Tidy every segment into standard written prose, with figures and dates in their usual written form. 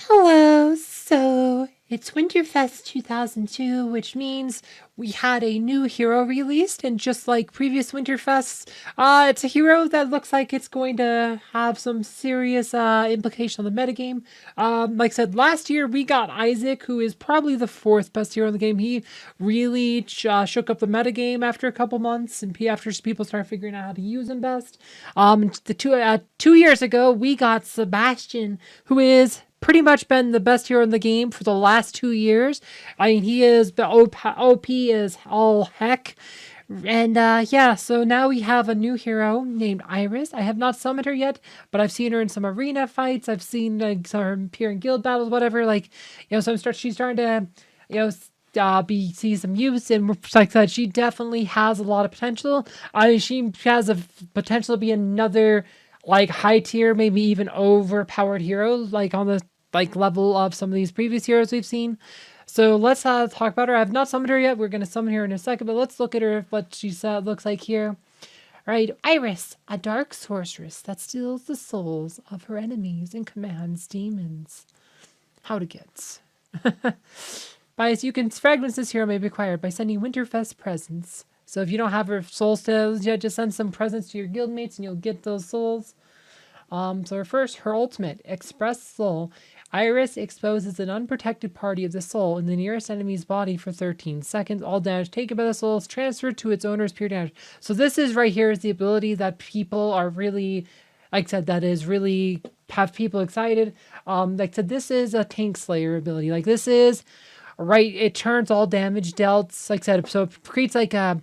Hello, so it's Winterfest 2002, which means we had a new hero released, and just like previous Winterfests, it's a hero that looks like it's going to have some serious implication on the metagame. Like I said, last year we got Isaac, who is probably the fourth best hero in the game. He really shook up the metagame after a couple months, and after people started figuring out how to use him best. The 2 years ago, we got Sebastian, who is pretty much been the best hero in the game for the last 2 years. I mean, he is the OP is all heck. And yeah, so now we have a new hero named Iris. I have not summoned her yet, but I've seen her in some arena fights. I've seen her appear in guild battles, whatever. So she's starting to, see some use, and like I said, she definitely has a lot of potential. She has a potential to be another high tier, maybe even overpowered hero, on the level of some of these previous heroes we've seen. So let's talk about her. I have not summoned her yet. We're going to summon her in a second, but let's look at her, what she looks like here. All right, Iris, a dark sorceress that steals the souls of her enemies and commands demons. How to get. You can fragments this hero may be acquired by sending Winterfest presents. So if you don't have her soul still, you just send some presents to your guildmates and you'll get those souls. So her ultimate, Express Soul. Iris exposes an unprotected party of the soul in the nearest enemy's body for 13 seconds. All damage taken by the soul is transferred to its owner's pure damage. So this is right here is the ability that people are really, like I said, that is really have people excited. Like I said, this is a tank slayer ability. Like this is, right, it turns all damage dealt, like I said, so it creates like a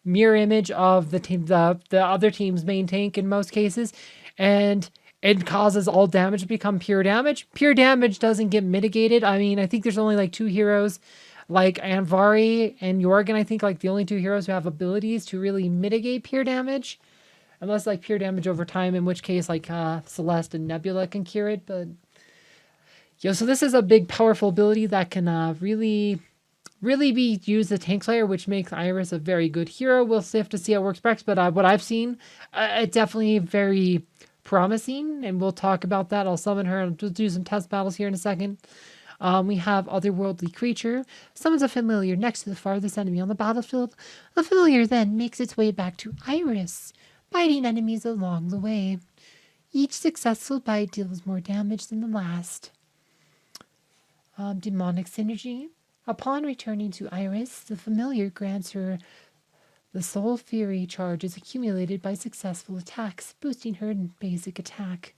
mirror image of the team, the other team's main tank in most cases, and it causes all damage to become pure damage. Pure damage doesn't get mitigated. I mean, I think there's only like two heroes, like Anvari and Jorgen. I think like the only two heroes who have abilities to really mitigate pure damage, unless like pure damage over time, in which case like Celeste and Nebula can cure it. But so this is a big, powerful ability that can really be used as tank slayer, which makes Iris a very good hero. We'll have to see how it works best, but what I've seen, it's definitely very promising, and we'll talk about that. I'll summon her and we'll do some test battles here in a second. We have otherworldly creature. Summons a familiar next to the farthest enemy on the battlefield. The familiar then makes its way back to Iris, biting enemies along the way. Each successful bite deals more damage than the last. Demonic synergy. Upon returning to Iris, the familiar grants her the soul fury charges accumulated by successful attacks, boosting her basic attack.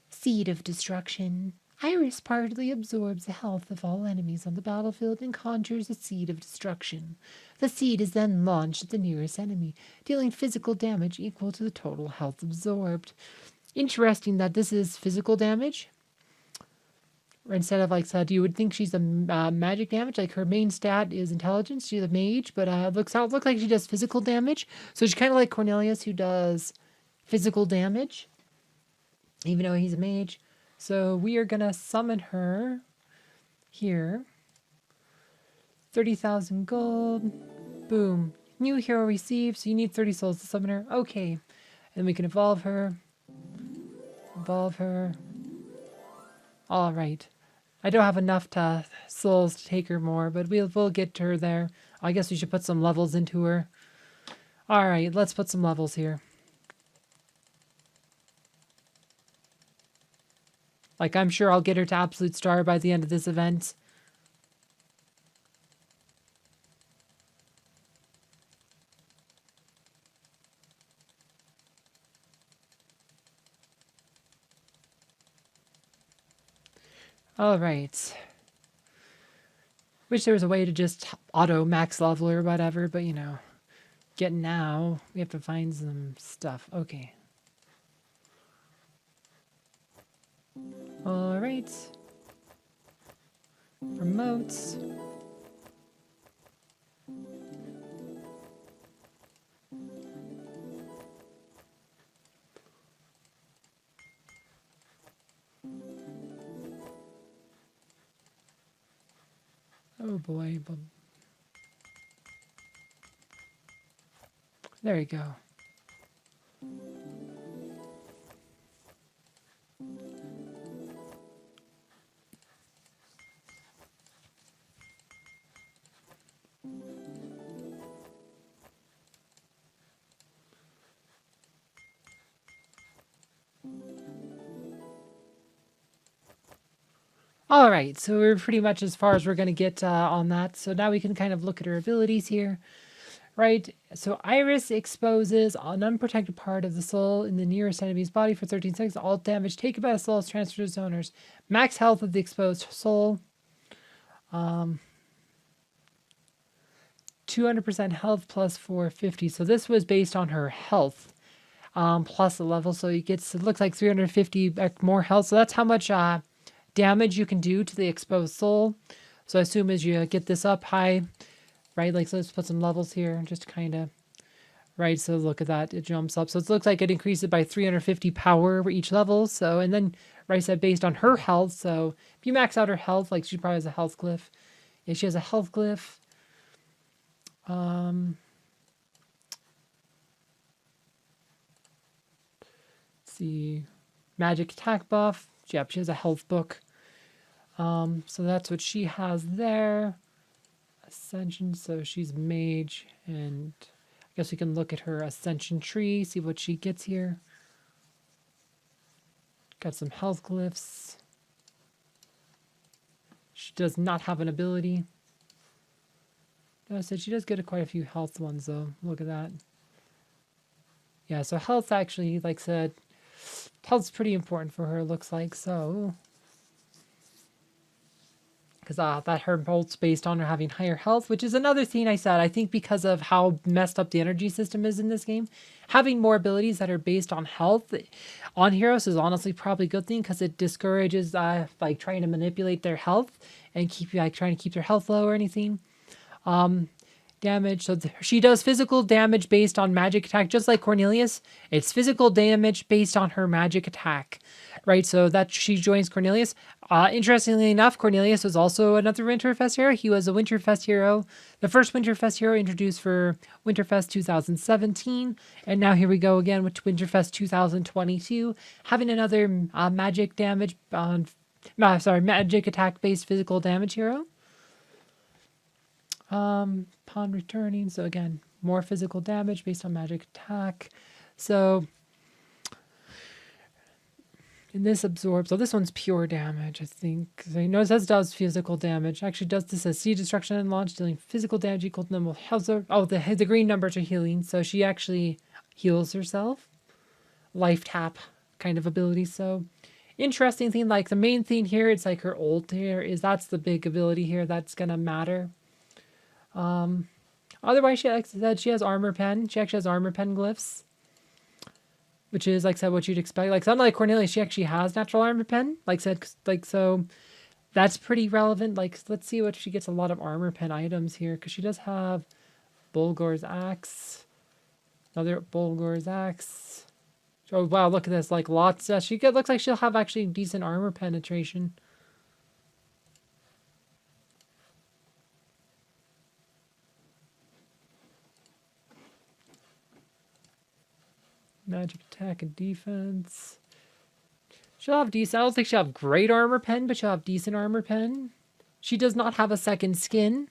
Seed of destruction. Iris partly absorbs the health of all enemies on the battlefield and conjures a seed of destruction. The seed is then launched at the nearest enemy, dealing physical damage equal to the total health absorbed. Interesting that this is physical damage. Instead of like said, you would think she's a magic damage. Like her main stat is intelligence. She's a mage, but looks like she does physical damage. So she's kind of like Cornelius, who does physical damage, even though he's a mage. So we are gonna summon her here. 30,000 gold. Boom. New hero received. So you need 30 souls to summon her. Okay, and we can evolve her. Evolve her. All right. I don't have enough souls to take her more, but we'll get to her there. I guess we should put some levels into her. All right, let's put some levels here. Like, I'm sure I'll get her to absolute star by the end of this event. All right. Wish there was a way to just auto max level or whatever, but now we have to find some stuff. Okay. All right. Promotes. Oh boy. There you go. All right, so we're pretty much as far as we're going to get on that. So now we can kind of look at her abilities here, right? So Iris exposes an unprotected part of the soul in the nearest enemy's body for 13 seconds. All damage taken by the soul is transferred to its owners. Max health of the exposed soul. 200% health plus 450. So this was based on her health plus the level. So it looks like 350 more health. So that's how much damage you can do to the exposed soul. So I assume as you get this up high, right? Like, so let's put some levels here, just kind of, right? So look at that, it jumps up. So it looks like it increases by 350 power for each level. So, and then, right, so based on her health. So if you max out her health, like she probably has a health glyph. Yeah, she has a health glyph. Let's see, magic attack buff. Yep, she has a health book. So that's what she has there. Ascension, so she's mage, and I guess we can look at her ascension tree, see what she gets here. Got some health glyphs. She does not have an ability. No, I said she does get quite a few health ones though. Look at that. Yeah, so health actually, like I said, health's pretty important for her, looks like, so. Because that her bolt's based on her having higher health, which is another thing I said. I think because of how messed up the energy system is in this game, having more abilities that are based on health on heroes is honestly probably a good thing because it discourages like trying to manipulate their health and keep trying to keep their health low or anything. Damage. So she does physical damage based on magic attack, just like Cornelius. It's physical damage based on her magic attack, right? So that she joins Cornelius. Interestingly enough, Cornelius was also another Winterfest hero. He was a Winterfest hero, the first Winterfest hero introduced for Winterfest 2017. And now here we go again with Winterfest 2022, having another magic damage on, magic attack based physical damage hero. Upon returning, so again, more physical damage based on magic attack. So, and this absorbs, so this one's pure damage, I think. So you notice this does physical damage. Actually does this as sea destruction and launch, dealing physical damage equal to the number of health. Oh, the green numbers are healing, so she actually heals herself. Life tap kind of ability, so. Interesting thing, like the main thing here, it's like her ult here, is that's the big ability here that's gonna matter. Otherwise, she, like I said, she has armor pen. She actually has armor pen glyphs, which is, like I said, what you'd expect. Like, something like Cornelius, she actually has natural armor pen. Like I said, like, so that's pretty relevant. Like, let's see what she gets a lot of armor pen items here, because she does have Bulgor's axe, another Bulgor's axe. Oh wow, look at this! Like lots. Looks like she'll have actually decent armor penetration. Magic attack and defense. She'll have decent. I don't think she'll have great armor pen, but she'll have decent armor pen. She does not have a second skin.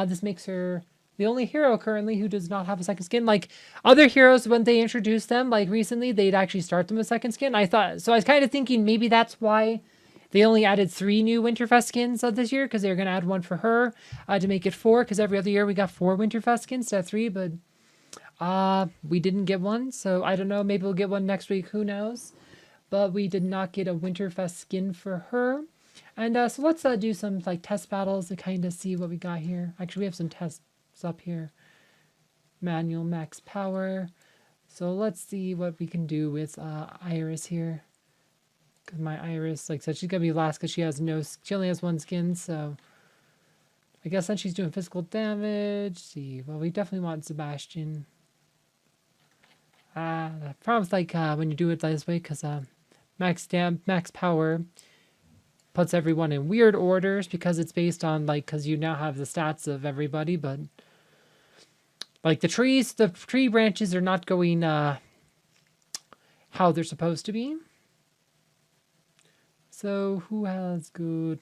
This makes her the only hero currently who does not have a second skin. Like other heroes, when they introduced them, like recently, they'd actually start them with second skin. I was kind of thinking maybe that's why they only added 3 new Winterfest skins this year, because they were going to add one for her to make it 4, because every other year we got 4 Winterfest skins instead of 3, but we didn't get one, so I don't know. Maybe we'll get one next week. Who knows? But we did not get a Winterfest skin for her. And so let's do some like test battles to kind of see what we got here. Actually, we have some tests up here. Manual max power. So let's see what we can do with Iris here. Because my Iris, like I said, she's going to be last because she only has 1 skin, so I guess then she's doing physical damage. See, well, we definitely want Sebastian. The problem's like when you do it this way, because max power puts everyone in weird orders because it's based on because you now have the stats of everybody, but like the tree branches are not going how they're supposed to be. So who has good?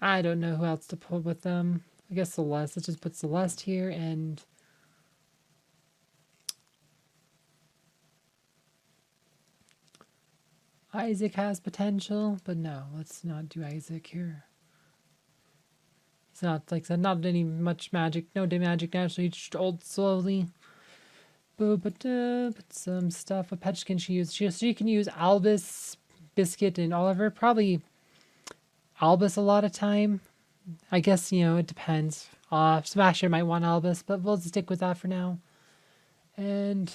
I don't know who else to put with them. I guess Celeste. Let's just put Celeste here and. Isaac has potential, but no, let's not do Isaac here. He's not, like I said, not any much magic, no magic naturally, just old slowly. But some stuff. What pet can she use? She can use Albus, Biscuit, and Oliver. Probably Albus a lot of time. I guess, it depends. Smasher might want Albus, but we'll stick with that for now. And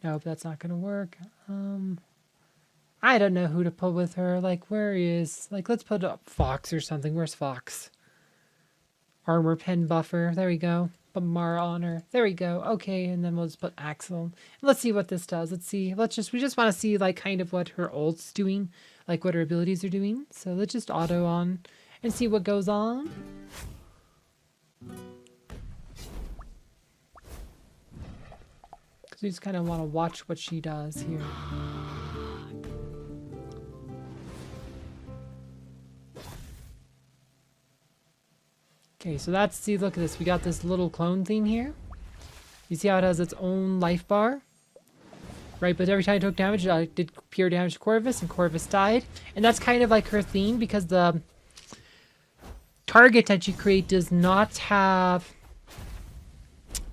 nope, that's not gonna work. I don't know who to put with her. Like, where is, like, let's put up Fox or something. Where's Fox? Armor pen buffer. There we go. Put Mara on her. There we go. Okay, and then we'll just put Axel. Let's see what this does. Let's see. We just want to see, like, kind of what her ult's doing, like what her abilities are doing. So let's just auto on and see what goes on. Because we just kind of want to watch what she does here. Okay, so that's, see, look at this. We got this little clone thing here. You see how it has its own life bar? Right, but every time it took damage, it did pure damage to Corvus, and Corvus died. And that's kind of like her theme, because the target that you create does not have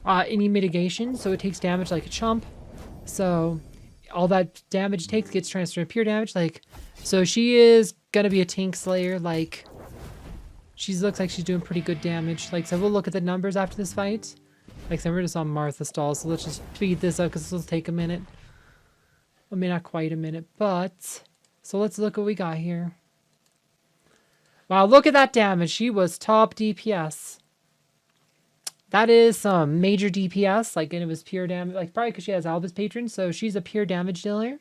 any mitigation, so it takes damage like a chump. So all that damage it takes gets transferred to pure damage. Like, so she is gonna be a tank slayer, like... She looks like she's doing pretty good damage. Like, so we'll look at the numbers after this fight. Like, so we're just on Martha stall, so let's just speed this up because this will take a minute. I mean, not quite a minute, but... So let's look what we got here. Wow, look at that damage. She was top DPS. That is some major DPS, like, and it was pure damage. Like, probably because she has Albus Patron, so she's a pure damage dealer.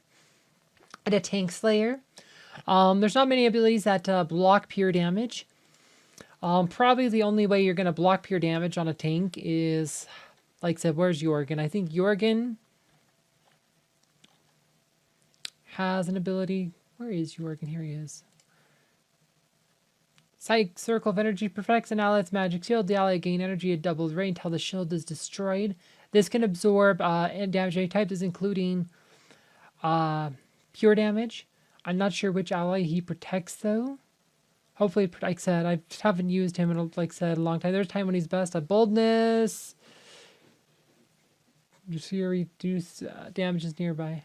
And a tank slayer. There's not many abilities that block pure damage. Probably the only way you're going to block pure damage on a tank is, like I said, where's Jorgen? I think Jorgen has an ability. Where is Jorgen? Here he is. Psych Circle of Energy perfects an ally's magic shield. The ally gain energy at double rate until the shield is destroyed. This can absorb damage any type, including pure damage. I'm not sure which ally he protects, though. Hopefully, like I said, I haven't used him in, like I said, a long time. There's a time when he's best at boldness. Just here, reduce damages nearby.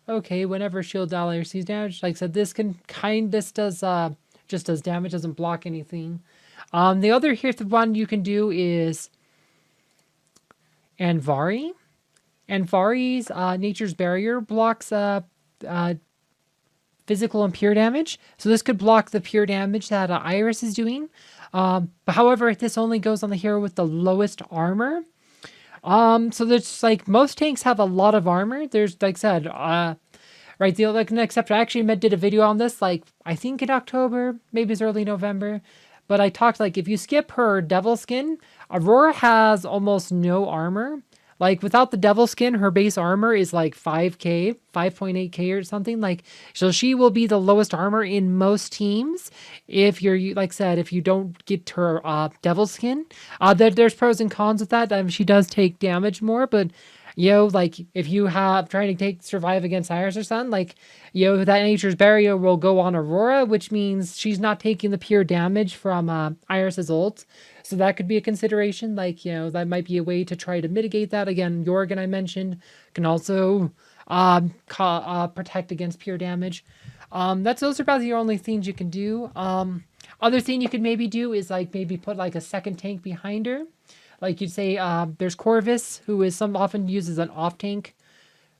Okay, whenever shield ally receives damage, like I said, this can this does just does damage, doesn't block anything. The other here, the one you can do is Anvari. Anvari's Nature's Barrier blocks physical and pure damage. So this could block the pure damage that Iris is doing. But however, this only goes on the hero with the lowest armor. So there's like most tanks have a lot of armor. There's, like I said, right, the like except I actually did a video on this, like I think in October, maybe it's early November. But I talked, like, if you skip her devil skin, Aurora has almost no armor. Like, without the devil skin, her base armor is like 5k, 5.8k or something. Like, so she will be the lowest armor in most teams if you're, like I said, if you don't get her devil skin. There's pros and cons with that. She does take damage more, but, like, if you have trying to survive against Iris or something, like, that Nature's Barrier will go on Aurora, which means she's not taking the pure damage from Iris's ult. So that could be a consideration, like, that might be a way to try to mitigate that. Again, Jorgen, I mentioned, can also protect against pure damage. Those are about the only things you can do. Other thing you could maybe do is, like, maybe put, like, a second tank behind her. Like, you'd say, there's Corvus, who is often uses an off tank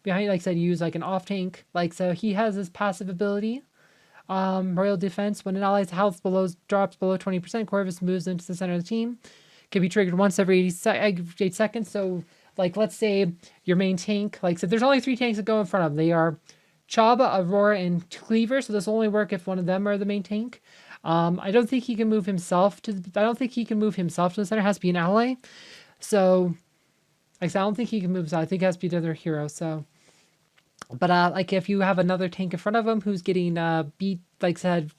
behind, like I said, use, like, an off tank. Like, so he has this passive ability. Royal Defense, when an ally's health drops below 20%, Corvus moves into the center of the team. Can be triggered once every 8 seconds. So, like, let's say your main tank, like, so there's only 3 tanks that go in front of them. They are Chaba, Aurora, and Cleaver. So this will only work if one of them are the main tank. I don't think he can move himself to the center. It has to be an ally. So, like, so I don't think he can move. So I think it has to be the other hero. So. But, like, if you have another tank in front of him who's getting beat, like I said,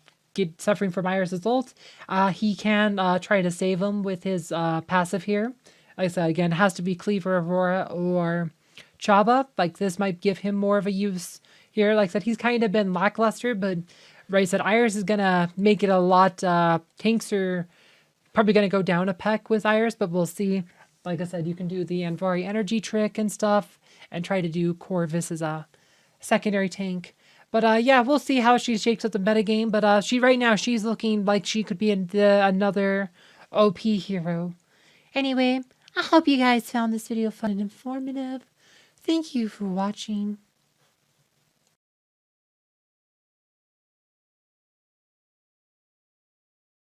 suffering from Iris's ult, he can try to save him with his passive here. Like I said, again, it has to be Cleaver, Aurora, or Chaba. Like this might give him more of a use here. Like I said, he's kind of been lackluster, but right, I said Iris is gonna make it a lot. Tanks are probably gonna go down a peck with Iris, but we'll see. Like I said, you can do the Anvari energy trick and stuff, and try to do Corvus as a secondary tank. But yeah, we'll see how she shakes up the metagame. But she right now she's looking like she could be another OP hero. Anyway, I hope you guys found this video fun and informative. Thank you for watching.